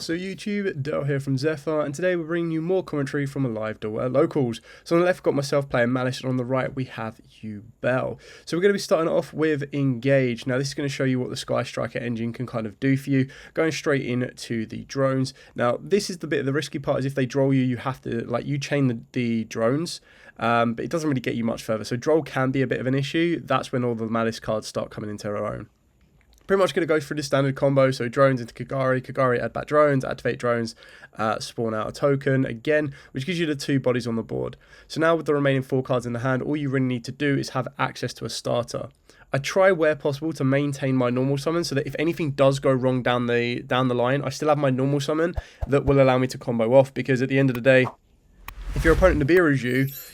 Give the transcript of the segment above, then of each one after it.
What's up YouTube, Dale here from Zephyr, and today we're bringing you more commentary from a live duel locals. So on the left we've got myself playing Maliss, and on the right we have Yubel. So we're going to be starting off with Engage. Now this is going to show you what the Sky Striker engine can kind of do for you, going straight into the drones. Now this is the bit of the risky part, is if they droll you, you have to, you chain the drones, but it doesn't really get you much further. So droll can be a bit of an issue. That's when all the Maliss cards start coming into their own. Pretty much going to go through the standard combo, so drones into Kagari, add back drones, activate drones, spawn out a token again, which gives you the 2 bodies on the board. So now with the remaining 4 cards in the hand, all you really need to do is have access to a starter. I try where possible to maintain my normal summon so that if anything does go wrong down the line, I still have my normal summon that will allow me to combo off, because at the end of the day, if your opponent Nibiru's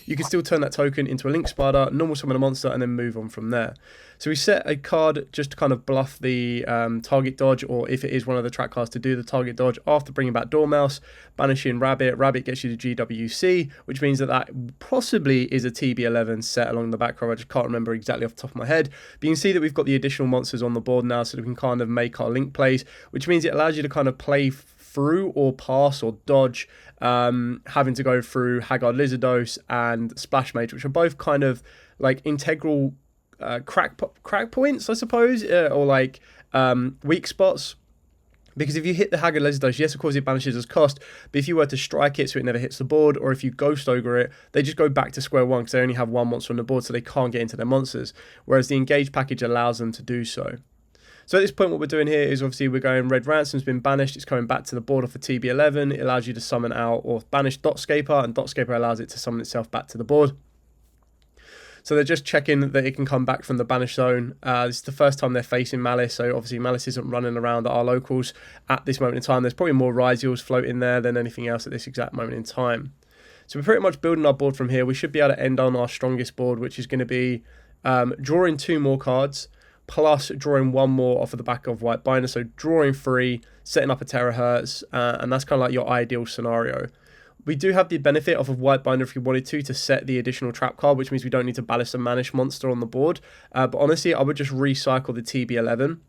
you can still turn that token into a Link Spider, normal summon a monster, and then move on from there. So we set a card just to kind of bluff the target dodge, or if it is one of the track cards, to do the target dodge after bringing back Dormouse, banishing Rabbit. Rabbit gets you the GWC, which means that possibly is a TB11 set along the back row. I just can't remember exactly off the top of my head. But you can see that we've got the additional monsters on the board now, so that we can kind of make our Link plays, which means it allows you to kind of play through or pass or dodge having to go through Haggard Lizardos and Splash Mage, which are both kind of like integral crack points, I suppose, or like weak spots. Because if you hit the Haggard Lizardos, yes, of course it banishes as cost, but if you were to strike it so it never hits the board, or if you Ghost Ogre it, they just go back to square one because they only have 1 monster on the board, so they can't get into their monsters, whereas the Engage package allows them to do so. So at this point what we're doing here is obviously we're going Red Ransom's been banished, it's coming back to the board off the TB11, it allows you to summon out or banish Dotscaper, and Dotscaper allows it to summon itself back to the board. So they're just checking that it can come back from the banish zone. This is the first time they're facing Maliss, so obviously Maliss isn't running around at our locals at this moment in time. There's probably more Ryzeals floating there than anything else at this exact moment in time. So we're pretty much building our board from here. We should be able to end on our strongest board, which is going to be drawing 2 more cards, plus drawing 1 more off of the back of White Binder, so drawing 3, setting up a terahertz, and that's kind of like your ideal scenario. We do have the benefit of a White Binder if you wanted to set the additional trap card, which means we don't need to ballast a Manish monster on the board, but honestly I would just recycle the TB11,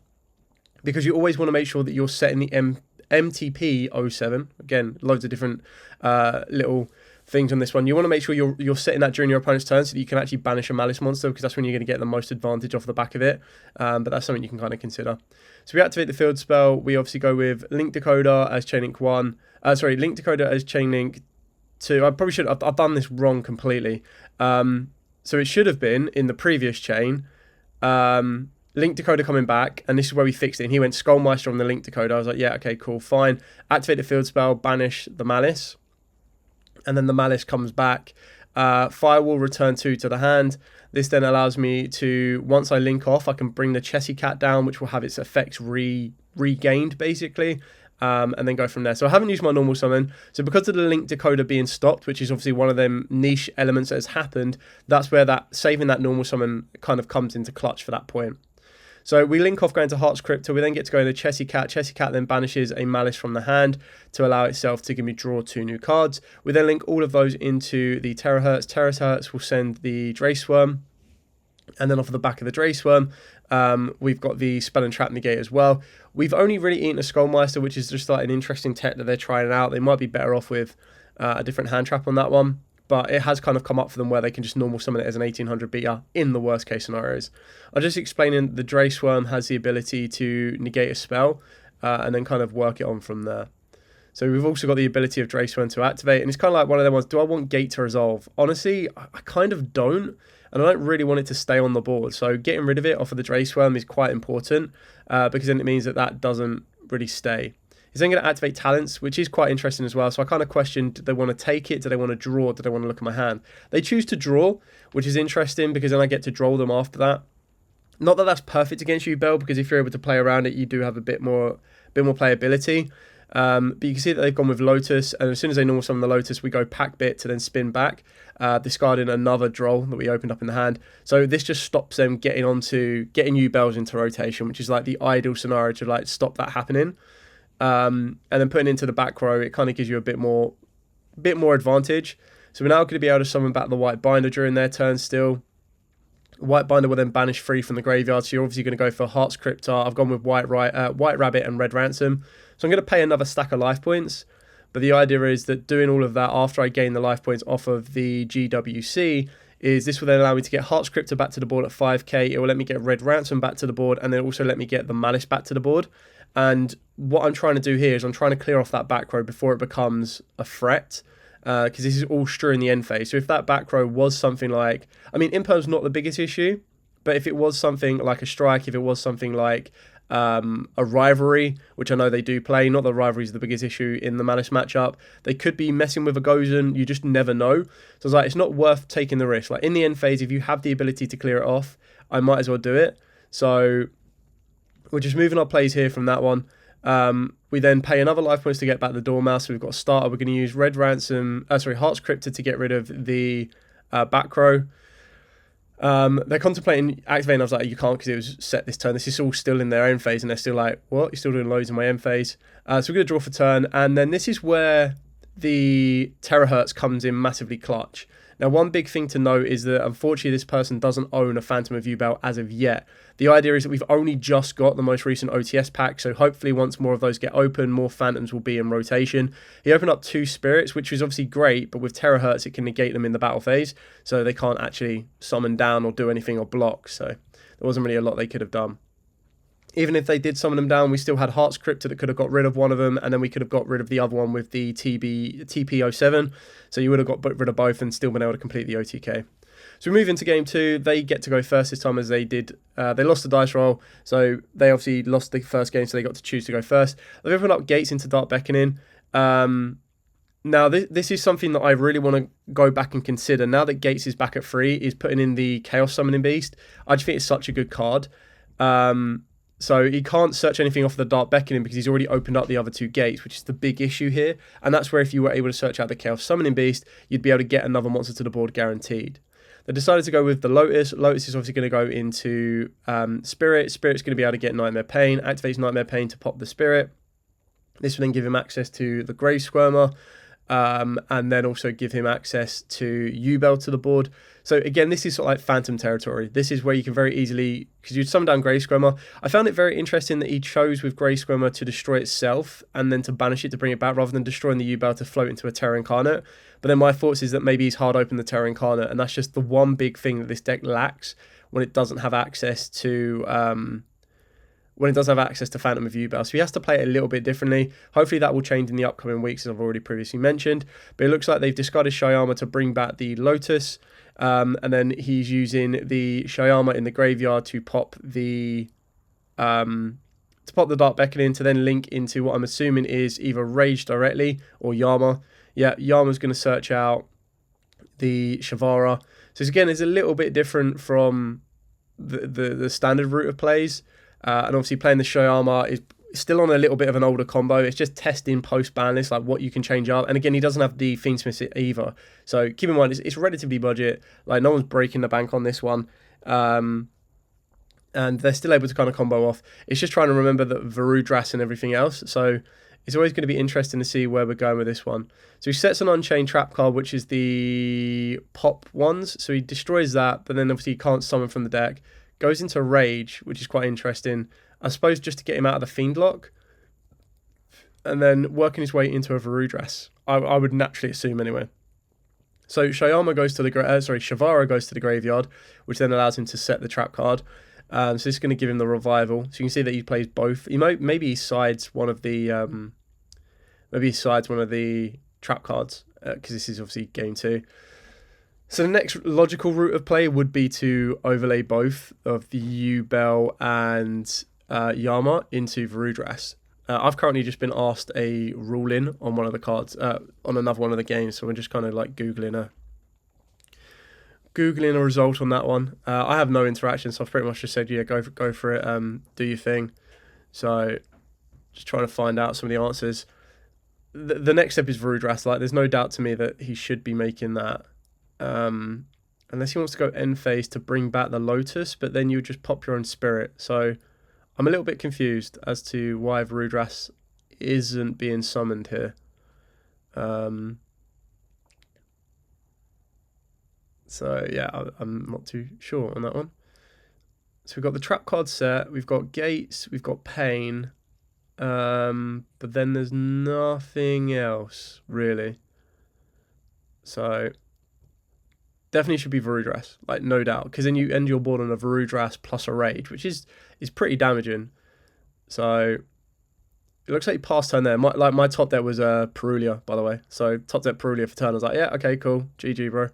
because you always want to make sure that you're setting the MTP07, again loads of different little things on this one. You want to make sure you're setting that during your opponent's turn so that you can actually banish a Maliss monster, because that's when you're going to get the most advantage off the back of it, but that's something you can kind of consider. So we activate the field spell. We obviously go with Link Decoder as Chainlink 1, Link Decoder as Chainlink 2. I probably should I've done this wrong completely. So it should have been in the previous chain, Link Decoder coming back, and this is where we fixed it, and he went Skullmeister on the Link Decoder. I was like, yeah, okay, cool, fine. Activate the field spell, banish the Maliss, and then the Maliss comes back. Firewall, return 2 to the hand. This then allows me to, once I link off, I can bring the Chessie Cat down, which will have its effects regained, basically, and then go from there. So I haven't used my normal summon. So because of the Link Decoder being stopped, which is obviously one of them niche elements that has happened, that's where that saving that normal summon kind of comes into clutch for that point. So we link off going to Heart's Crypto, we then get to go into Chessie Cat. Chessie Cat then banishes a Maliss from the hand to allow itself to give me draw 2 new cards. We then link all of those into the Terahertz. Terahertz will send the Dray Swarm, and then off of the back of the Dray Swarm, we've got the Spell and Trap Negate as well. We've only really eaten a Skullmeister, which is just like an interesting tech that they're trying out. They might be better off with a different hand trap on that one, but it has kind of come up for them where they can just normal summon it as an 1800 beater in the worst case scenarios. I'm just explaining the Dray Swarm has the ability to negate a spell and then kind of work it on from there. So we've also got the ability of Dray Swarm to activate, and it's kind of like one of them ones, do I want Gate to resolve? Honestly, I kind of don't, and I don't really want it to stay on the board. So getting rid of it off of the Dray Swarm is quite important, because then it means that doesn't really stay. It's then going to activate talents, which is quite interesting as well. So I kind of questioned, do they want to take it? Do they want to draw? Do they want to look at my hand? They choose to draw, which is interesting because then I get to draw them after that. Not that that's perfect against Yubel, because if you're able to play around it, you do have a bit more playability. But you can see that they've gone with Lotus, and as soon as they normal summon the Lotus, we go Pack Bit to then spin back, discarding another droll that we opened up in the hand. So this just stops them getting Yubels into rotation, which is like the ideal scenario to like stop that happening. And then putting into the back row, it kind of gives you a bit more advantage. So we're now going to be able to summon back the White Binder during their turn still. White Binder will then banish 3 from the graveyard, so you're obviously going to go for Heart's Cryptar. I've gone with White Rabbit and Red Ransom. So I'm going to pay another stack of life points. But the idea is that doing all of that after I gain the life points off of the GWC is this will then allow me to get Heart Scripter back to the board at 5k. It will let me get Red Ransom back to the board, and then also let me get the Maliss back to the board. And what I'm trying to do here is I'm trying to clear off that back row before it becomes a threat, because this is all during the end phase. So if that back row was something like, I mean, Imperm's not the biggest issue, but if it was something like a strike, if it was something like a rivalry, which I know they do play, not that rivalry is the biggest issue in the Maliss matchup, they could be messing with a Gozen, you just never know. So it's like, it's not worth taking the risk. Like in the end phase, if you have the ability to clear it off, I might as well do it. So we're just moving our plays here from that one. We then pay another life points to get back the Dormouse. So we've got a starter. We're going to use Red Ransom, Heart Scripter to get rid of the back row. They're contemplating activating. I was like, you can't, because it was set this turn. This is all still in their end phase, and they're still like, what? You're still doing loads in my end phase. So we're going to draw for turn, and then this is where the Terahertz comes in massively clutch. Now, one big thing to note is that unfortunately this person doesn't own a Phantom of Yubel as of yet. The idea is that we've only just got the most recent OTS pack, so hopefully once more of those get open, more Phantoms will be in rotation. He opened up 2 Spirits, which is obviously great, but with Terahertz it can negate them in the battle phase, so they can't actually summon down or do anything or block, so there wasn't really a lot they could have done. Even if they did summon them down, we still had Heart Scripter that could have got rid of one of them, and then we could have got rid of the other one with the TP07. So you would have got rid of both and still been able to complete the OTK. So we move into game 2. They get to go first this time, as they did. They lost the dice roll, so they obviously lost the first game, so they got to choose to go first. They've opened up Gates into Dark Beckoning. Now, this is something that I really want to go back and consider. Now that Gates is back at 3, is putting in the Chaos Summoning Beast. I just think it's such a good card. So he can't search anything off the Dark Beckoning because he's already opened up the other 2 gates, which is the big issue here. And that's where if you were able to search out the Chaos Summoning Beast, you'd be able to get another monster to the board guaranteed. They decided to go with the Lotus. Lotus is obviously going to go into Spirit. Spirit's going to be able to get Nightmare Pain. Activates Nightmare Pain to pop the Spirit. This will then give him access to the Grave Squirmer. And then also give him access to Yubel to the board. So again, this is sort of like Phantom territory. This is where you can very easily, because you'd summon down Grey Squirmer. I found it very interesting that he chose with Grey Squirmer to destroy itself and then to banish it to bring it back, rather than destroying the Yubel to float into a Terra Incarnate. But then my thoughts is that maybe he's hard open the Terra Incarnate, and that's just the one big thing that this deck lacks when it doesn't have access to Phantom of Yubel. So he has to play it a little bit differently. Hopefully that will change in the upcoming weeks, as I've already previously mentioned. But it looks like they've discarded Shyama to bring back the Lotus. And then he's using the Shyama in the graveyard to pop the Dark Beckoning, to then link into what I'm assuming is either Rage directly or Yama. Yeah, Yama's going to search out the Shavara. So again, it's a little bit different from the standard route of plays. And obviously playing the Shyama is still on a little bit of an older combo. It's just testing post-ban list, like what you can change up. And again, he doesn't have the Fiendsmith either. So keep in mind, it's relatively budget. Like, no one's breaking the bank on this one. And they're still able to kind of combo off. It's just trying to remember that Varudras and everything else. So it's always going to be interesting to see where we're going with this one. So he sets an Unchained Trap card, which is the pop ones. So he destroys that, but then obviously he can't summon from the deck. Goes into Rage, which is quite interesting. I suppose just to get him out of the Fiend Lock. And then working his way into a Varudras. I would naturally assume anyway. So Shyama goes to the Shavara goes to the graveyard, which then allows him to set the trap card. So this is going to give him the revival. So you can see that he plays both. Maybe he sides one of the trap cards, because this is obviously game 2. So the next logical route of play would be to overlay both of the Yubel and Yama into Varudras. I've currently just been asked a rule-in on one of the cards, on another one of the games, so we're just kind of like Googling a result on that one. I have no interaction, so I've pretty much just said, yeah, go for it, do your thing. So just trying to find out some of the answers. The next step is Varudras. Like, there's no doubt to me that he should be making that. Unless he wants to go end phase to bring back the Lotus, but then you would just pop your own Spirit. So I'm a little bit confused as to why Varudras isn't being summoned here. So yeah, I'm not too sure on that one. So we've got the trap card set, we've got Gates, we've got Pain. But then there's nothing else, really. So definitely should be Varudras, like no doubt, because then you end your board on a Varudras plus a Rage, which is pretty damaging. So it looks like you passed turn there. My top deck was Perulia, by the way. So top deck Perulia for turn. I was like, yeah, okay, cool. GG, bro.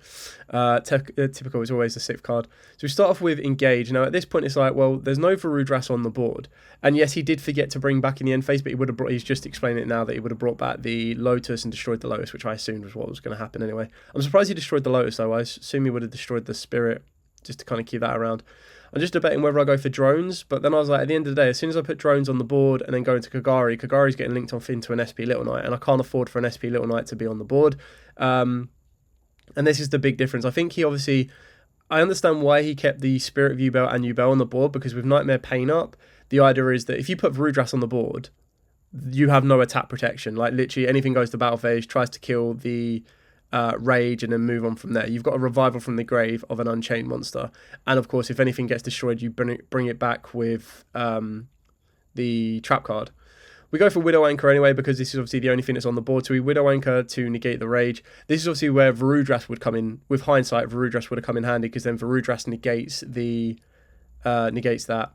Typical is always the 6th card. So we start off with Engage. Now at this point, it's like, well, there's no Varudras on the board. And yes, he did forget to bring back in the end phase, but he's just explained it now that he would have brought back the Lotus and destroyed the Lotus, which I assumed was what was going to happen anyway. I'm surprised he destroyed the Lotus, though. I assume he would have destroyed the Spirit just to kind of keep that around. I'm just debating whether I go for drones, but then I was like, at the end of the day, as soon as I put drones on the board and then go into Kagari's getting linked off into an SP Little Knight, and I can't afford for an SP Little Knight to be on the board. And this is the big difference. I think I understand why he kept the Spirit of Yubel and Yubel on the board, because with Nightmare Pain up, the idea is that if you put Varudras on the board, you have no attack protection. Like literally anything goes to battle phase, tries to kill the Rage and then move on from there. You've got a revival from the grave of an Unchained monster, and of course if anything gets destroyed, you bring it back with the trap card. We go for Widow Anchor anyway, because this is obviously the only thing that's on the board, so we Widow Anchor to negate the Rage. This is obviously where Varudras would come in. With hindsight, Varudras would have come in handy, because then Varudras negates that.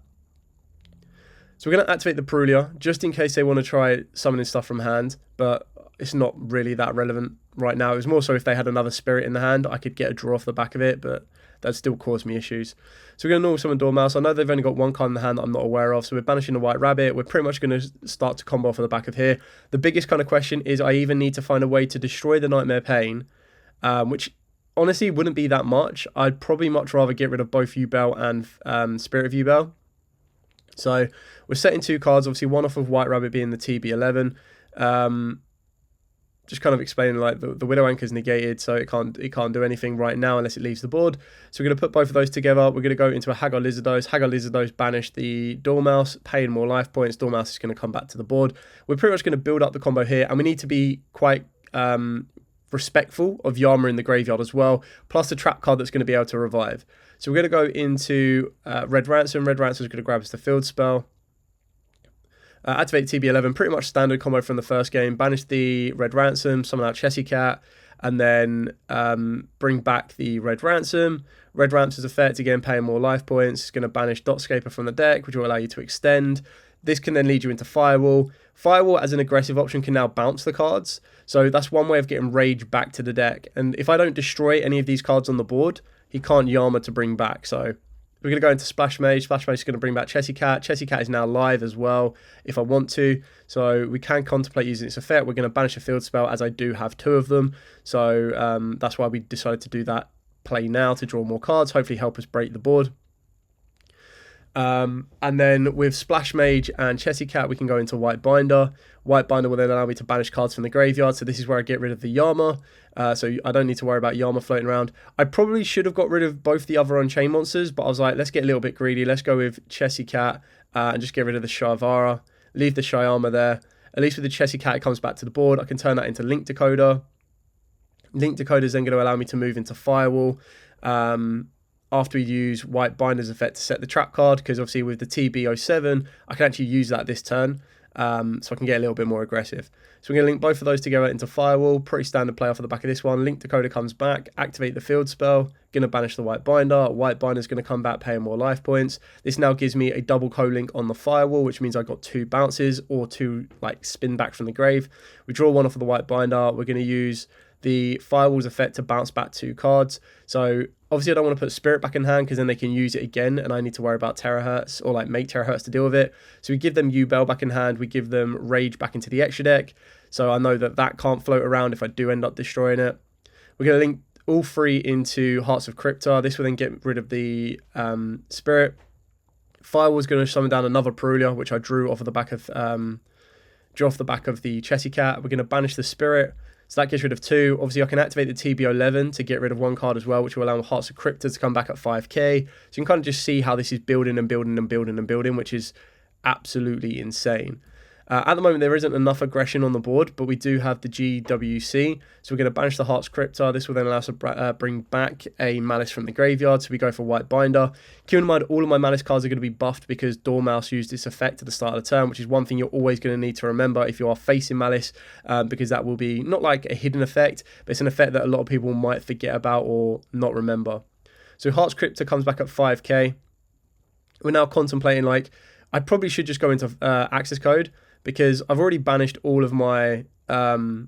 So we're going to activate the Perulia, just in case they want to try summoning stuff from hand, but it's not really that relevant right now. It was more so if they had another Spirit in the hand, I could get a draw off the back of it, but that'd still cause me issues. So we're going to normal summon Dormouse. I know they've only got one card in the hand that I'm not aware of, so we're banishing the White Rabbit. We're pretty much going to start to combo off of the back of here. The biggest kind of question is I even need to find a way to destroy the Nightmare Pain, which honestly wouldn't be that much. I'd probably much rather get rid of both Yubel and Spirit of Yubel. So we're setting 2 cards, obviously one off of White Rabbit being the TB11. Just kind of explaining like the Widow Anchor is negated, so it can't do anything right now unless it leaves the board. So we're going to put both of those together. We're going to go into a Hagar Lizardos. Hagar Lizardos banish the Dormouse, paying more life points. Dormouse is going to come back to the board. We're pretty much going to build up the combo here, and we need to be quite respectful of Yama in the graveyard as well, plus the trap card that's going to be able to revive. So we're going to go into Red Ransom. Red Ransom is going to grab us the field spell. Activate TB11, pretty much standard combo from the first game. Banish the Red Ransom, summon out Chessy Cat, and then bring back the Red Ransom. Red Ransom's effect, again, paying more life points. It's going to banish Dotscaper from the deck, which will allow you to extend. This can then lead you into Firewall. Firewall, as an aggressive option, can now bounce the cards. So that's one way of getting Rage back to the deck. And if I don't destroy any of these cards on the board, he can't Yama to bring back. So we're going to go into Splash Mage. Splash Mage is going to bring back Chessy Cat. Chessy Cat is now live as well if I want to. So we can contemplate using its effect. We're going to banish a field spell, as I do have 2 of them. So that's why we decided to do that play now, to draw more cards, hopefully help us break the board. And then with Splash Mage and Chessy Cat, we can go into White Binder. White Binder will then allow me to banish cards from the graveyard. So this is where I get rid of the Yama. So I don't need to worry about Yama floating around. I probably should have got rid of both the other Unchained monsters, but I was like, let's get a little bit greedy. Let's go with Chessy Cat and just get rid of the Shyvara. Leave the Shyama there. At least with the Chessy Cat, it comes back to the board. I can turn that into Link Decoder. Link Decoder is then going to allow me to move into Firewall. After we use White Binder's effect to set the trap card, because obviously with the TB07, I can actually use that this turn, so I can get a little bit more aggressive. So we're going to link both of those together into Firewall. Pretty standard play off of the back of this one. Link Decoder comes back, activate the field spell, going to banish the White Binder. White Binder is going to come back, paying more life points. This now gives me a double co-link on the Firewall, which means I've got 2 bounces or 2 like spin back from the grave. We draw 1 off of the White Binder. We're going to use the Firewall's effect to bounce back 2 cards. So obviously I don't want to put Spirit back in hand, because then they can use it again and I need to worry about Terahertz, or like make Terahertz to deal with it. So we give them Yubel back in hand, we give them Rage back into the extra deck, so I know that that can't float around if I do end up destroying it. We're going to link all 3 into Hearts of Crypta. This will then get rid of the Spirit. Firewall's going to summon down another Perulia, which I drew off of the back of the Chessy Cat. We're going to banish the Spirit. So that gets rid of 2. Obviously, I can activate the TB11 to get rid of 1 card as well, which will allow Hearts of Crypta to come back at 5k. So you can kind of just see how this is building and building and building and building, which is absolutely insane. At the moment, there isn't enough aggression on the board, but we do have the GWC. So we're going to banish the Heart's Crypta. This will then allow us to bring back a Maliss from the graveyard. So we go for White Binder. Keep in mind, all of my Maliss cards are going to be buffed because Dormouse used this effect at the start of the turn, which is one thing you're always going to need to remember if you are facing Maliss, because that will be not like a hidden effect, but it's an effect that a lot of people might forget about or not remember. So Heart's Crypta comes back at 5k. We're now contemplating, like, I probably should just go into access code, because I've already banished all of my Maliss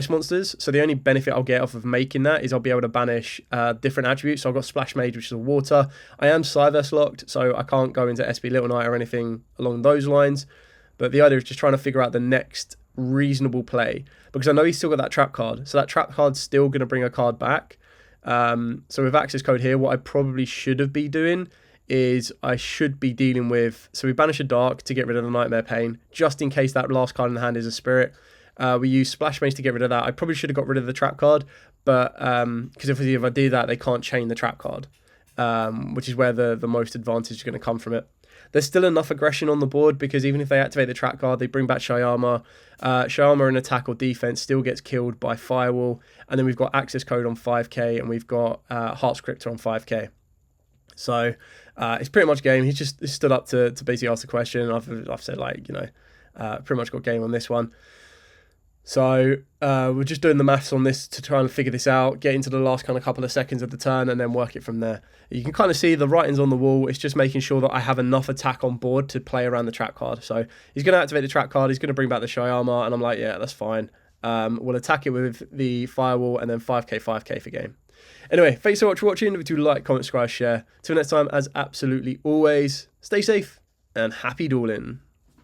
monsters. So the only benefit I'll get off of making that is I'll be able to banish different attributes. So I've got Splash Mage, which is a water. I am Cyverse locked, so I can't go into SP Little Knight or anything along those lines. But the idea is just trying to figure out the next reasonable play, because I know he's still got that trap card. So that trap card's still going to bring a card back. So with access code here, what I probably should have been doing is I should be dealing with, so we banish a Dark to get rid of the Nightmare Pain, just in case that last card in the hand is a Spirit. We use Splash Mage to get rid of that. I probably should have got rid of the trap card, but because if I do that, they can't chain the trap card, which is where the most advantage is going to come from it. There's still enough aggression on the board, because even if they activate the trap card, they bring back Shyama. Shyama in attack or defense still gets killed by Firewall, and then we've got access code on 5k, and we've got Heart's Crypta on 5k. So it's pretty much game. He's just stood up to basically ask the question. I've said, like, pretty much got game on this one. So we're just doing the maths on this to try and figure this out, get into the last kind of couple of seconds of the turn, and then work it from there. You can kind of see the writings on the wall. It's just making sure that I have enough attack on board to play around the trap card. So he's going to activate the trap card. He's going to bring back the Shyama, and I'm like, yeah, that's fine. We'll attack it with the Firewall, and then 5k for game. Anyway, thanks so much for watching. If you do like, comment, subscribe, share. Till next time, as absolutely always, stay safe and happy dueling.